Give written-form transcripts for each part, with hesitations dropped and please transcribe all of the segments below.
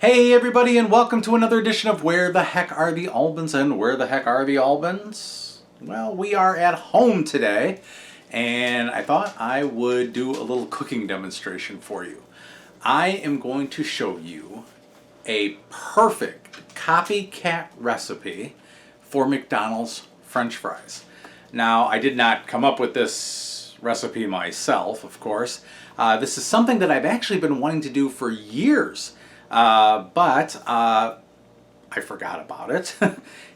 Hey everybody, and welcome to another edition of Where the Heck Are the Albans? And where the heck are the Albans? Well, we are at home today, and I thought I would do a little cooking demonstration for you. I am going to show you a perfect copycat recipe for McDonald's French fries. Now, I did not come up with this recipe myself, of course. This is something that I've actually been wanting to do for years. But I forgot about it.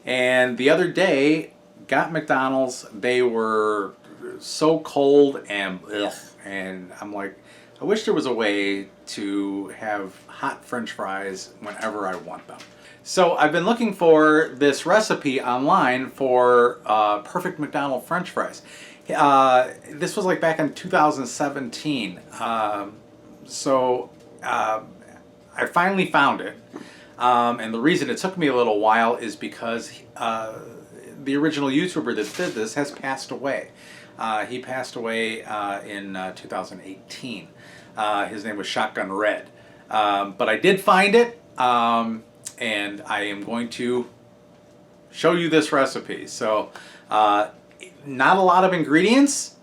And the other day, got McDonald's. They were so cold and ugh, and I'm like, I wish there was a way to have hot French fries whenever I want them. So I've been looking for this recipe online for perfect McDonald's French fries. This was like back in 2017. I finally found it, and the reason it took me a little while is because the original YouTuber that did this has passed away. He passed away in 2018. His name was Shotgun Red. But I did find it, and I am going to show you this recipe. So, not a lot of ingredients,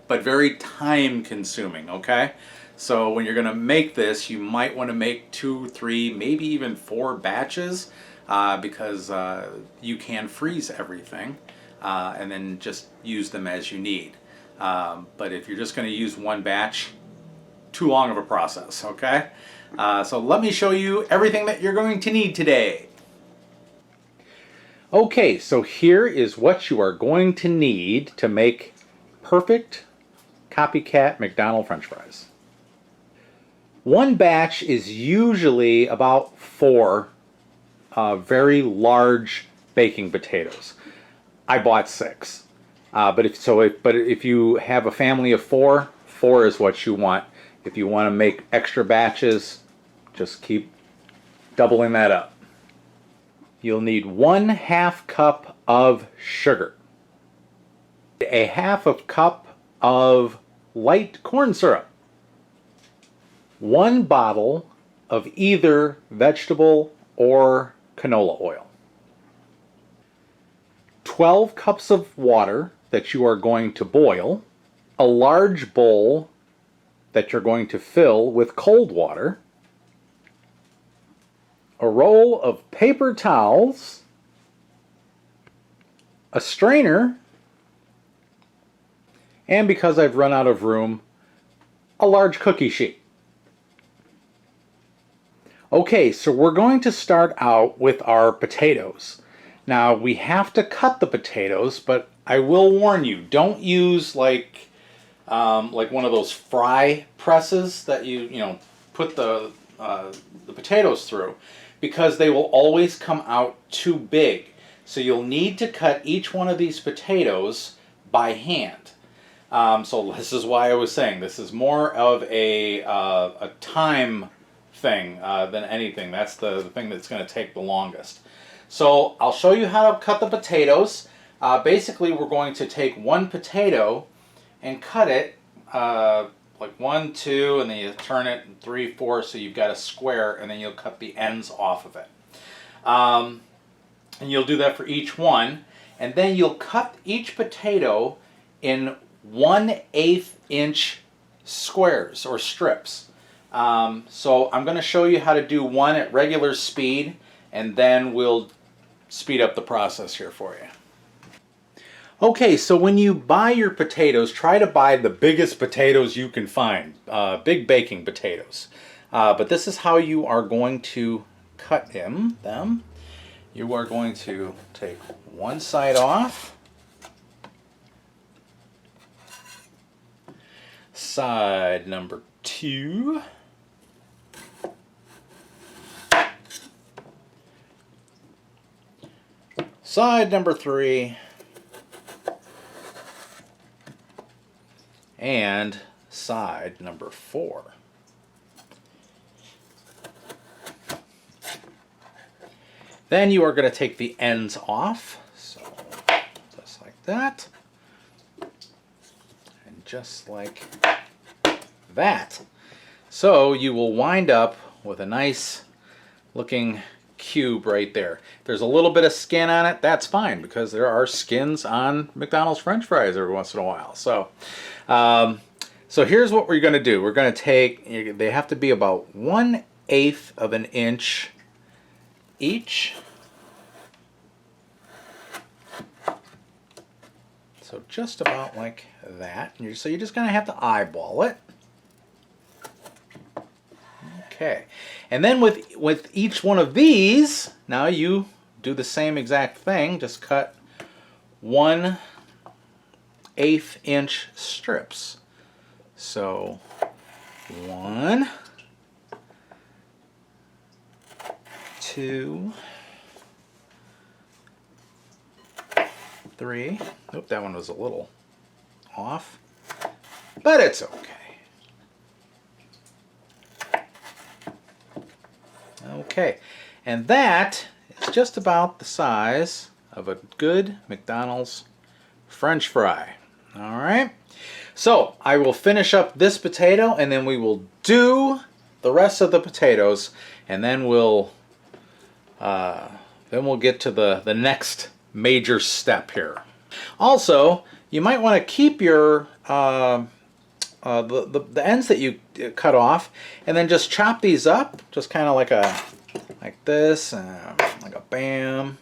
but very time consuming, okay? So when you're going to make this, you might want to make 2, 3, maybe even 4 batches because you can freeze everything and then just use them as you need. But if you're just going to use one batch, too long of a process, okay? So let me show you everything that you're going to need today. Okay, so here is what you are going to need to make perfect copycat McDonald's French fries. One batch is usually about 4 very large baking potatoes. I bought 6, but if you have a family of 4, 4 is what you want. If you want to make extra batches, just keep doubling that up. You'll need 1/2 cup of sugar, a 1/2 cup of light corn syrup, 1 bottle of either vegetable or canola oil, 12 cups of water that you are going to boil, a large bowl that you're going to fill with cold water, a roll of paper towels, a strainer, and because I've run out of room, a large cookie sheet. Okay, so we're going to start out with our potatoes. Now, we have to cut the potatoes, but I will warn you, don't use like one of those fry presses that you put the potatoes through, because they will always come out too big. So you'll need to cut each one of these potatoes by hand. So this is why I was saying this is more of a time thing than anything. That's the thing that's going to take the longest. So I'll show you how to cut the potatoes. Basically, we're going to take 1 potato and cut it like 1, 2, and then you turn it 3, 4, so you've got a square, and then you'll cut the ends off of it. And you'll do that for each one, and then you'll cut each potato in 1/8 inch squares or strips. So I'm going to show you how to do one at regular speed, and then we'll speed up the process here for you. Okay, so when you buy your potatoes, try to buy the biggest potatoes you can find, big baking potatoes. But this is how you are going to cut them. You are going to take one side off, side number 2, side number 3, and side number 4. Then you are going to take the ends off, so just like that, and just like that. So you will wind up with a nice looking cube right there. There's a little bit of skin on it. That's fine, because there are skins on McDonald's French fries every once in a while. So, so here's what we're going to do. We're going to take, they have to be about 1/8 of an inch each. So just about like that. So you're just going to have to eyeball it. Okay. And then with each one of these, now you do the same exact thing. Just cut 1/8 inch strips. So 1, 2, 3. Oop, that one was a little off, but it's okay. Okay, and that is just about the size of a good McDonald's French fry. All right, so I will finish up this potato, and then we will do the rest of the potatoes, and then we'll get to the next major step here. Also, you might want to keep your the ends that you cut off, and then just chop these up, just kind of like this, like a bam,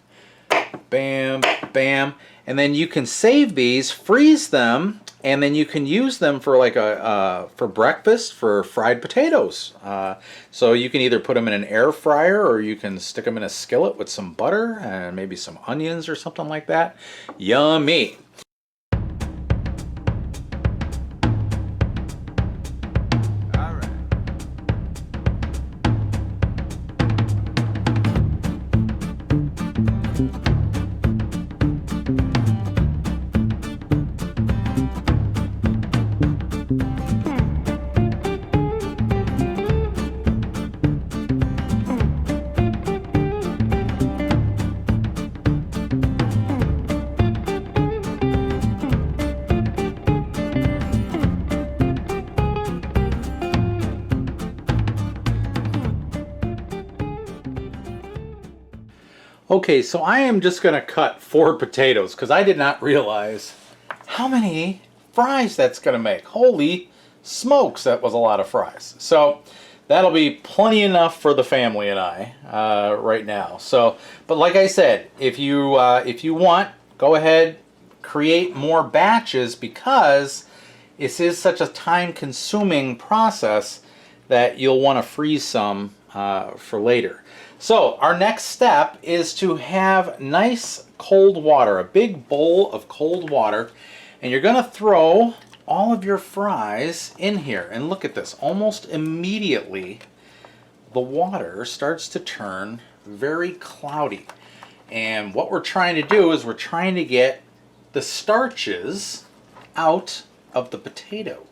bam, bam, and then you can save these, freeze them, and then you can use them for like for breakfast, for fried potatoes. So you can either put them in an air fryer, or you can stick them in a skillet with some butter and maybe some onions or something like that. Yummy! Okay, so I am just going to cut 4 potatoes because I did not realize how many fries that's going to make. Holy smokes, that was a lot of fries. So that'll be plenty enough for the family and I right now. So, but like I said, if you want, go ahead, create more batches, because this is such a time-consuming process that you'll want to freeze some for later. So our next step is to have nice cold water, a big bowl of cold water, and you're going to throw all of your fries in here. And look at this, almost immediately the water starts to turn very cloudy. And what we're trying to do is we're trying to get the starches out of the potato.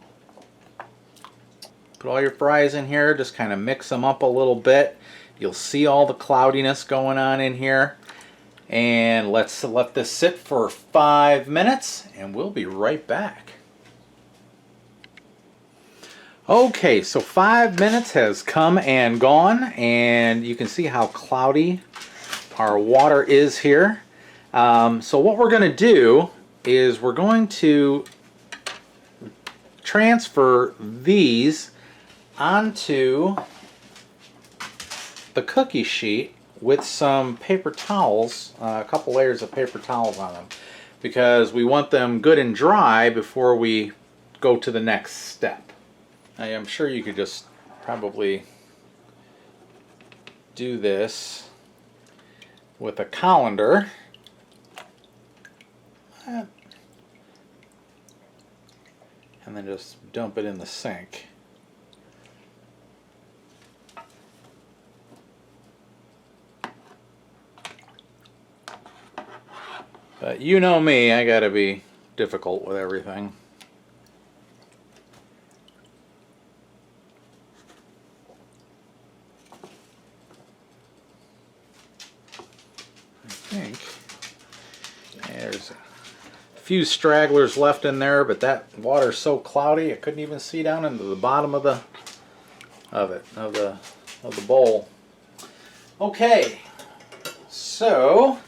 Put all your fries in here, just kind of mix them up a little bit. You'll see all the cloudiness going on in here. And let's let this sit for 5 minutes, and we'll be right back. Okay, so 5 minutes has come and gone, and you can see how cloudy our water is here. So what we're going to do is we're going to transfer these onto the cookie sheet with some paper towels, a couple layers of paper towels on them, because we want them good and dry before we go to the next step. I am sure you could just probably do this with a colander. And then just dump it in the sink. But you know me, I gotta be difficult with everything. I think there's a few stragglers left in there, but that water's so cloudy I couldn't even see down into the bottom of the bowl. Okay, so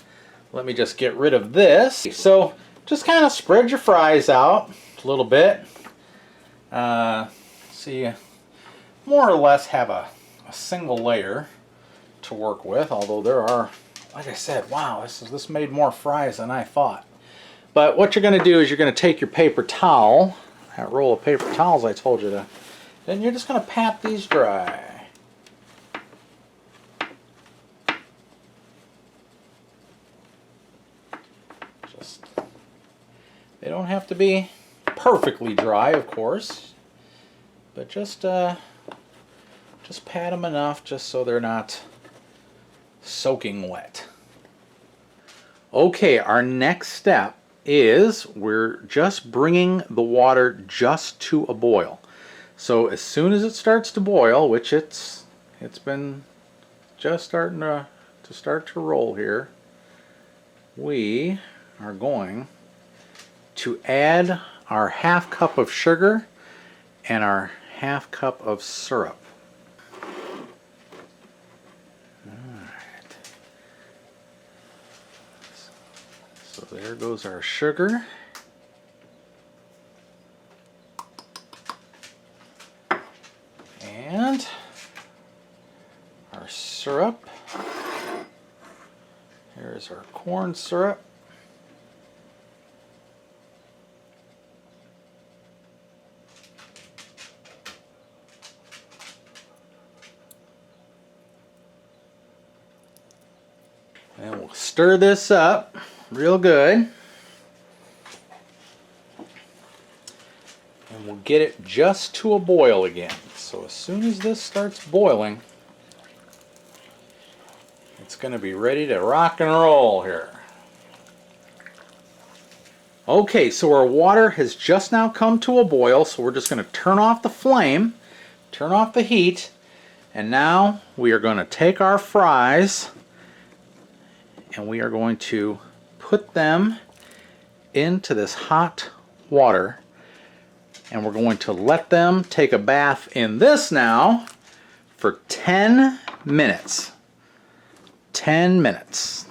let me just get rid of this. So just kind of spread your fries out a little bit. So you more or less have a single layer to work with, although there are, like I said, wow, this made more fries than I thought. But what you're going to do is you're going to take your paper towel, that roll of paper towels I told you to, then you're just going to pat these dry. They don't have to be perfectly dry, of course, but just pat them enough just so they're not soaking wet. Okay, our next step is we're just bringing the water just to a boil. So as soon as it starts to boil, which it's been just starting to roll here, we are going to add our ½ cup of sugar and our ½ cup of syrup. Alright. So there goes our sugar. And our syrup. Here's our corn syrup. And we'll stir this up real good. And we'll get it just to a boil again. So as soon as this starts boiling, it's going to be ready to rock and roll here. Okay, so our water has just now come to a boil, so we're just going to turn off the flame, turn off the heat, and now we are going to take our fries and we are going to put them into this hot water, and we're going to let them take a bath in this now for 10 minutes. 10 minutes.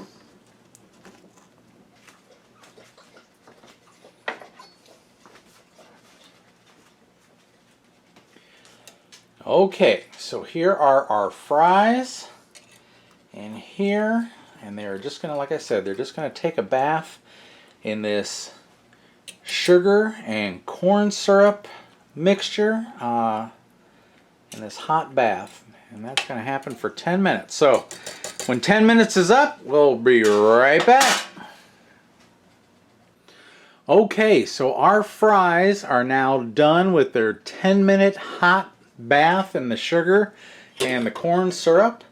Okay, so here are our fries, and here, and they're just going to, like I said, they're just going to take a bath in this sugar and corn syrup mixture in this hot bath. And that's going to happen for 10 minutes. So when 10 minutes is up, we'll be right back. Okay, so our fries are now done with their 10-minute hot bath in the sugar and the corn syrup.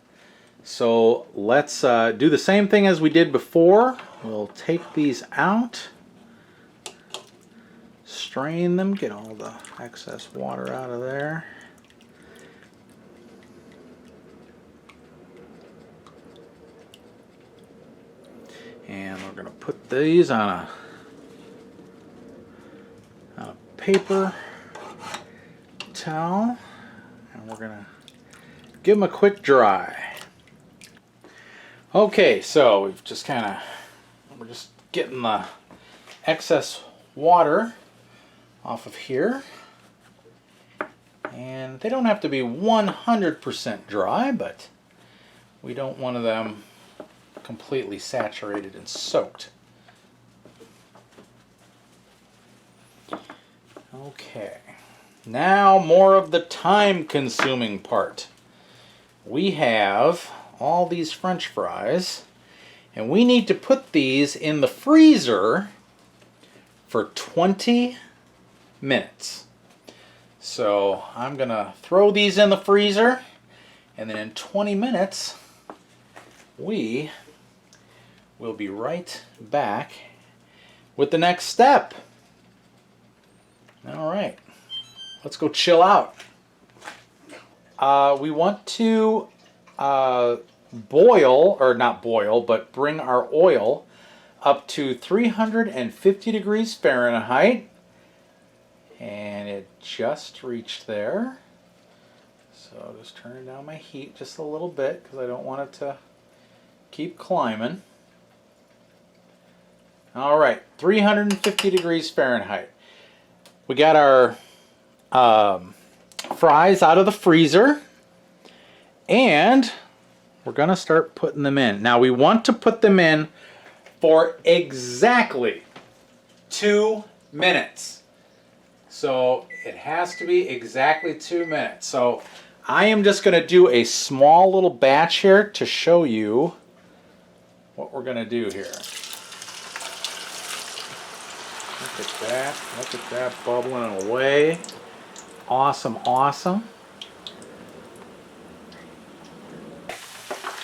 So let's do the same thing as we did before. We'll take these out, strain them, get all the excess water out of there. And we're going to put these on a paper towel, and we're going to give them a quick dry. Okay, so we're just getting the excess water off of here. And they don't have to be 100% dry, but we don't want them completely saturated and soaked. Okay, now more of the time-consuming part. We have all these French fries, and we need to put these in the freezer for 20 minutes. So I'm gonna throw these in the freezer, and then in 20 minutes we will be right back with the next step. All right, let's go chill out. We want to boil, or not boil, but bring our oil up to 350 degrees Fahrenheit. And it just reached there. So just turning down my heat just a little bit because I don't want it to keep climbing. All right, 350 degrees Fahrenheit. We got our fries out of the freezer, and we're gonna start putting them in. Now we want to put them in for exactly 2 minutes. So it has to be exactly 2 minutes. So I am just gonna do a small little batch here to show you what we're gonna do here. Look at that bubbling away. Awesome, awesome.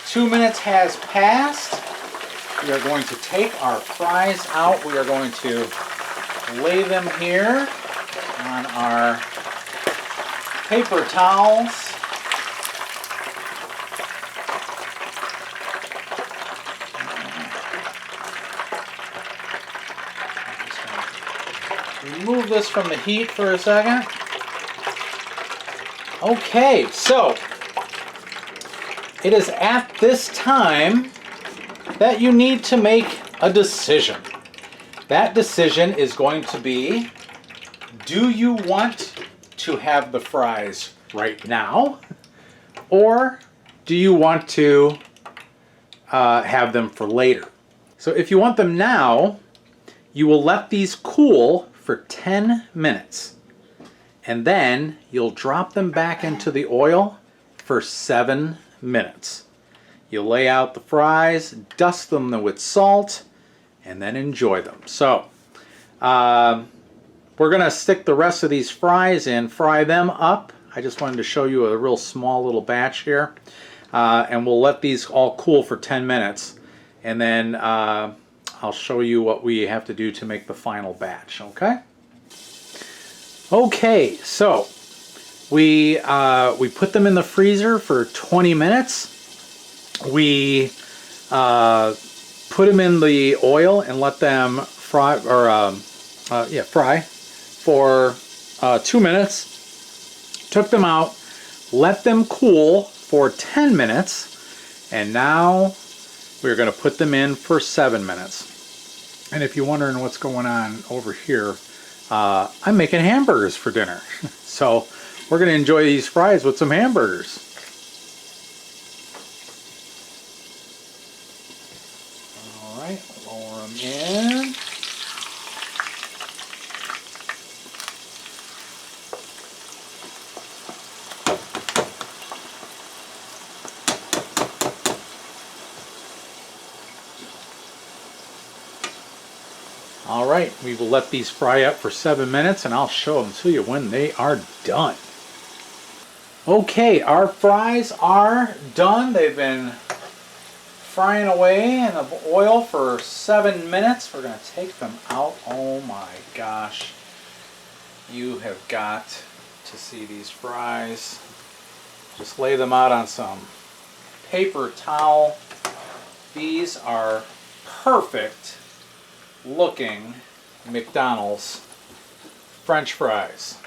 2 minutes has passed. We are going to take our fries out. We are going to lay them here on our paper towels. Remove this from the heat for a second. Okay, so it is at this time that you need to make a decision. That decision is going to be, do you want to have the fries right now, or do you want to have them for later? So if you want them now, you will let these cool for 10 minutes. And then you'll drop them back into the oil for 7 minutes. You'll lay out the fries, dust them with salt, and then enjoy them. So, we're gonna stick the rest of these fries in, fry them up. I just wanted to show you a real small little batch here. And we'll let these all cool for 10 minutes. And then I'll show you what we have to do to make the final batch, okay? Okay, so we put them in the freezer for 20 minutes. We put them in the oil and let them fry, or fry for 2 minutes. Took them out, let them cool for 10 minutes, and now we're going to put them in for 7 minutes. And if you're wondering what's going on over here, I'm making hamburgers for dinner. So we're going to enjoy these fries with some hamburgers. All right, lower them in. All right, we will let these fry up for 7 minutes, and I'll show them to you when they are done. Okay, our fries are done. They've been frying away in the oil for 7 minutes. We're going to take them out. Oh my gosh. You have got to see these fries. Just lay them out on some paper towel. These are perfect looking McDonald's French fries.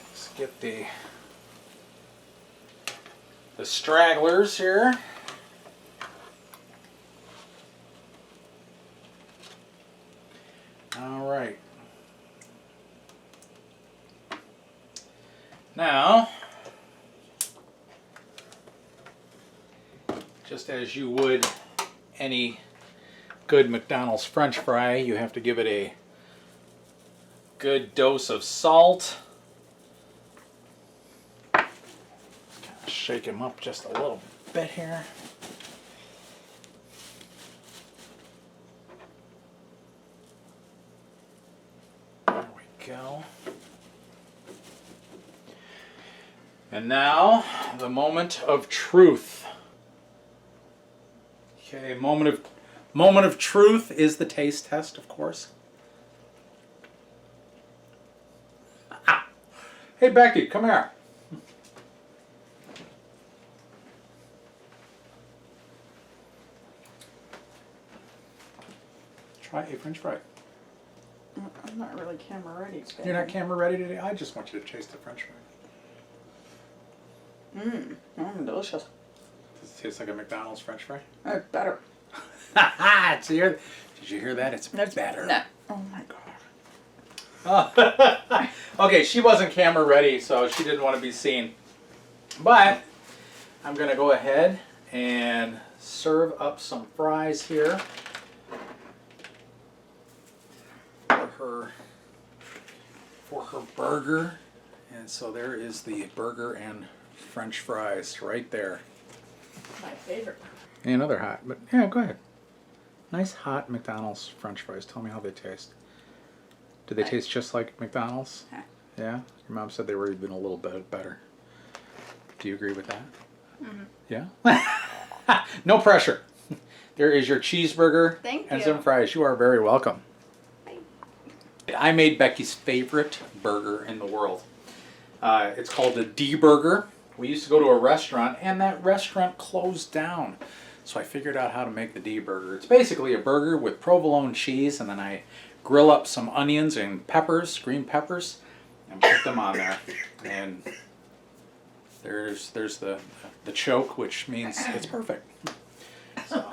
Let's get the stragglers here. All right. Now, just as you would any good McDonald's French fry, you have to give it a good dose of salt. Kind of shake them up just a little bit here. There we go. And now, the moment of truth. Okay, moment of truth is the taste test, of course. Ah. Hey Becky, come here. Try a French fry. I'm not really camera ready today. You're not camera ready today? I just want you to taste the French fry. Delicious. Does it taste like a McDonald's French fry? It's better. Did you hear that? It's better. No. Oh my god. Oh. Okay, she wasn't camera ready, so she didn't want to be seen. But I'm going to go ahead and serve up some fries here for her burger. And so there is the burger and French fries right there. My favorite. And another hot, but yeah, go ahead. Nice hot McDonald's French fries. Tell me how they taste. Do they taste just like McDonald's? Yeah? Your mom said they were even a little bit better. Do you agree with that? Mm-hmm. Yeah? No pressure. There is your cheeseburger and some fries. You are very welcome. I made Becky's favorite burger in the world. It's called the D Burger. We used to go to a restaurant, and that restaurant closed down. So I figured out how to make the D Burger. It's basically a burger with provolone cheese, and then I grill up some onions and peppers, green peppers, and put them on there. And there's the choke, which means it's perfect. So.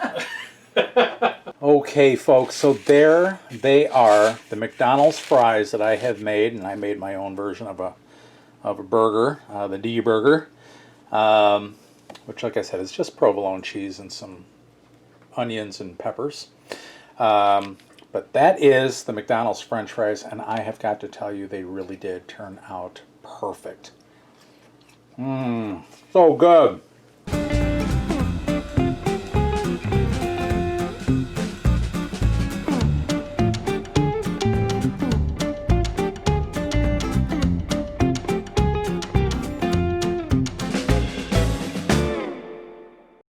Okay, folks, so there they are, the McDonald's fries that I have made, and I made my own version of a burger, the D Burger, which, like I said, is just provolone cheese and some onions and peppers. But that is the McDonald's French fries, and I have got to tell you, they really did turn out perfect. So good.